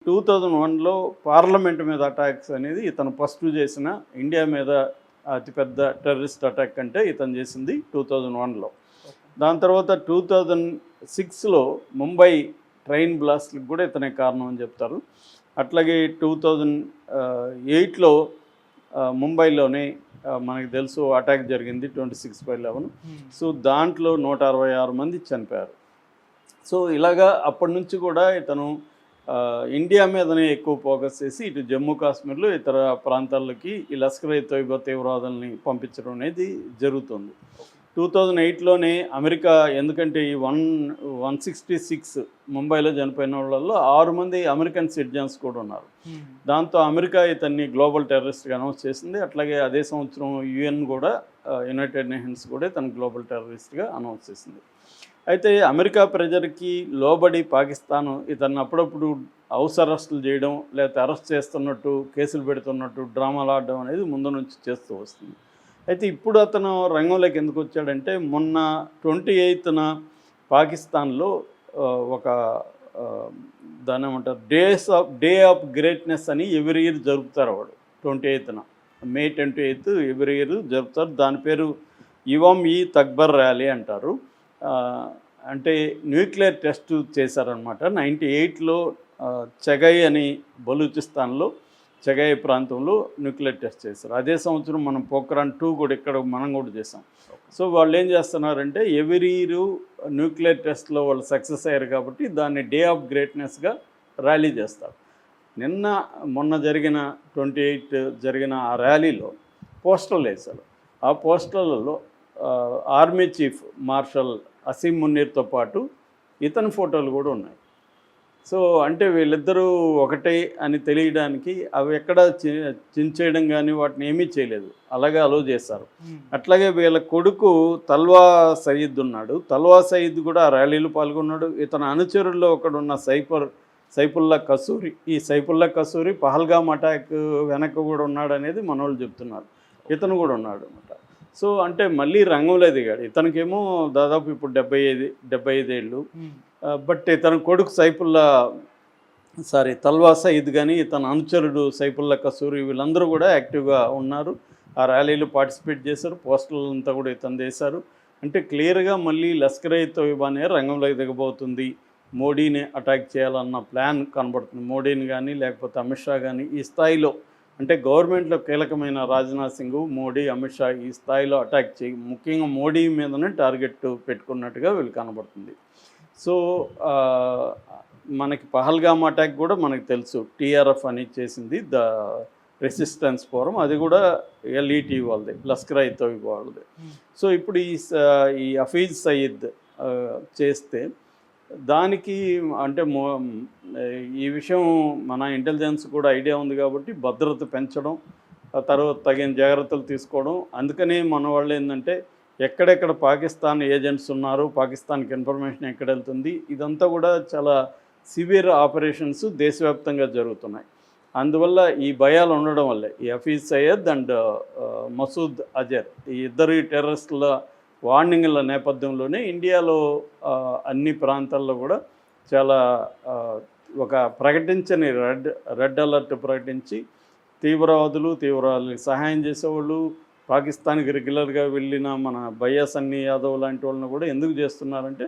2001లో parliament మీద attacks అనేది ఇతను ఫస్ట్ చేసిన ఇండియా మీద అతిపెద్ద టెర్రరిస్ట్ అటాక్ అంటే ఇతను చేసింది 2001లో. దాని తర్వాత 2006లో ముంబై ట్రైన్ బ్లాస్ట్కి కూడా ఇతనే కారణం అని చెప్తారు. అట్లాగే 2008లో ముంబైలోనే మనకు తెలుసు అటాక్ జరిగింది 26/11. సో దాంట్లో 166 మంది చనిపోయారు. సో ఇలాగా అప్పటి నుంచి కూడా ఇతను ఇండియా మీదనే ఎక్కువ ఫోకస్ చేసి ఇటు జమ్మూ కాశ్మీర్లో ఇతర ప్రాంతాల్లోకి ఈ లష్కర్-ఇ తోయిబా తీవ్రవాదుల్ని పంపించడం అనేది జరుగుతుంది. 2008లోనే అమెరికా, ఎందుకంటే ఈ 166 ముంబైలో చనిపోయిన వాళ్ళల్లో 6 మంది అమెరికన్ సిటిజన్స్ కూడా ఉన్నారు. దాంతో అమెరికా ఇతన్ని గ్లోబల్ టెర్రరిస్ట్గా అనౌన్స్ చేసింది. అట్లాగే అదే సంవత్సరం యుఎన్ కూడా, యునైటెడ్ నేషన్స్ కూడా ఇతను గ్లోబల్ టెర్రరిస్ట్గా అనౌన్స్ చేసింది. అయితే అమెరికా ప్రెజర్కి లోబడి పాకిస్తాన్ ఇతన్ని అప్పుడప్పుడు హౌస్ అరెస్టులు చేయడం, లేకపోతే అరెస్ట్ చేస్తున్నట్టు, కేసులు పెడుతున్నట్టు డ్రామాలు ఆడడం అనేది ముందు నుంచి చేస్తూ వస్తుంది. అయితే ఇప్పుడు అతను రంగంలోకి ఎందుకు వచ్చాడంటే, మొన్న 28న పాకిస్తాన్లో ఒక దాన్ని ఏమంటారు, డే ఆఫ్ గ్రేట్నెస్ అని ఎవ్రీ ఇయర్ జరుపుతారు. వాడు 28న మే 28 ఎవ్రీ ఇయర్ జరుపుతారు. దాని పేరు ఇవామ్-ఇ-తక్బర్ ర్యాలీ అంటారు. అంటే న్యూక్లియర్ టెస్ట్ చేశారనమాట. 98లో చెగై అని బలూచిస్తాన్లో చెగై ప్రాంతంలో న్యూక్లియర్ టెస్ట్ చేశారు. అదే సంవత్సరం మనం పోఖ్రాన్ 2 కూడా ఇక్కడ మనం కూడా చేసాం. సో వాళ్ళు ఏం చేస్తున్నారంటే ఎవ్రీ ఇయర్ న్యూక్లియర్ టెస్ట్లో వాళ్ళు సక్సెస్ అయ్యారు కాబట్టి దాన్ని డే ఆఫ్ గ్రేట్నెస్గా ర్యాలీ చేస్తారు. మొన్న జరిగిన 28 జరిగిన ఆ ర్యాలీలో పోస్టర్లు వేశారు. ఆ పోస్టర్లలో ఆర్మీ చీఫ్ మార్షల్ అసీం మునీర్తో పాటు ఇతని ఫోటోలు కూడా ఉన్నాయి. సో అంటే వీళ్ళిద్దరూ ఒకటే అని తెలియడానికి అవి ఎక్కడ చించేయడం కానీ వాటిని ఏమీ చేయలేదు, అలాగే అలో చేశారు. అట్లాగే వీళ్ళ కొడుకు తల్వా సయీద్ ఉన్నాడు. తల్వా సయీద్ కూడా ఆ ర్యాలీలో పాల్గొన్నాడు. ఇతని అనుచరుల్లో ఒకడున్న సైఫుల్లా కసూరి, ఈ సైఫుల్లా కసూరి పహల్గామ్ అటాక్ వెనక కూడా ఉన్నాడు అనేది మనోళ్ళు చెప్తున్నారు. ఇతను కూడా ఉన్నాడు అనమాట. సో అంటే మళ్ళీ రంగంలో దిగాడు. ఇతనికేమో దాదాపు ఇప్పుడు 75 ఏళ్ళు. బట్ ఇతని కొడుకు తల్వా సయీద్ కానీ ఇతని అనుచరుడు సైఫుల్లా కసూరి వీళ్ళందరూ కూడా యాక్టివ్గా ఉన్నారు. ఆ ర్యాలీలో పార్టిసిపేట్ చేశారు. పోస్టర్లు అంతా కూడా ఇతను చేశారు. అంటే క్లియర్గా మళ్ళీ లష్కర్-ఇ తోయిబానే రంగంలోకి దిగబోతుంది, మోడీని అటాక్ చేయాలన్న ప్లాన్ కనబడుతుంది. మోడీని కానీ లేకపోతే అమిత్ షా కానీ ఈ స్థాయిలో, అంటే గవర్నమెంట్లో కీలకమైన రాజ్నాథ్ సింగ్, మోడీ, అమిత్ షా ఈ స్థాయిలో అటాక్ చేయి, ముఖ్యంగా మోడీ మీదనే టార్గెట్ పెట్టుకున్నట్టుగా వీళ్ళు కనబడుతుంది. సో మనకి పహల్గామ్ అటాక్ కూడా మనకు తెలుసు, టీఆర్ఎఫ్ అని చేసింది, ద రెసిస్టెన్స్ ఫోరం, అది కూడా ఎల్ఈటీ వాళ్ళది, లష్కర్-ఇ తోయిబా వాళ్ళది. సో ఇప్పుడు ఈ హఫీజ్ సయీద్ చేస్తే దానికి అంటే ఈ విషయం మన ఇంటెలిజెన్స్ కూడా ఐడియా ఉంది కాబట్టి భద్రత పెంచడం, తర్వాత తగిన జాగ్రత్తలు తీసుకోవడం. అందుకనే మన వాళ్ళు ఏంటంటే ఎక్కడెక్కడ పాకిస్తాన్ ఏజెంట్స్ ఉన్నారు, పాకిస్తాన్కి ఇన్ఫర్మేషన్ ఎక్కడ వెళ్తుంది, ఇదంతా కూడా చాలా సివియర్ ఆపరేషన్స్ దేశవ్యాప్తంగా జరుగుతున్నాయి. అందువల్ల ఈ భయాలు ఉండడం వల్లే ఈ హఫీజ్ సయీద్ అండ్ మసూద్ అజర్ ఈ ఇద్దరు టెర్రరిస్టుల వార్నింగ్ల నేపథ్యంలోనే ఇండియాలో అన్ని ప్రాంతాల్లో కూడా చాలా ఒక ప్రకటించని రెడ్ అలర్ట్ ప్రకటించి తీవ్రవాదులకు సహాయం చేసేవాళ్ళు, పాకిస్తాన్కి రెగ్యులర్గా వెళ్ళిన మన బయ్యా సన్నీ యాదవ్ లాంటి వాళ్ళని కూడా ఎందుకు చేస్తున్నారంటే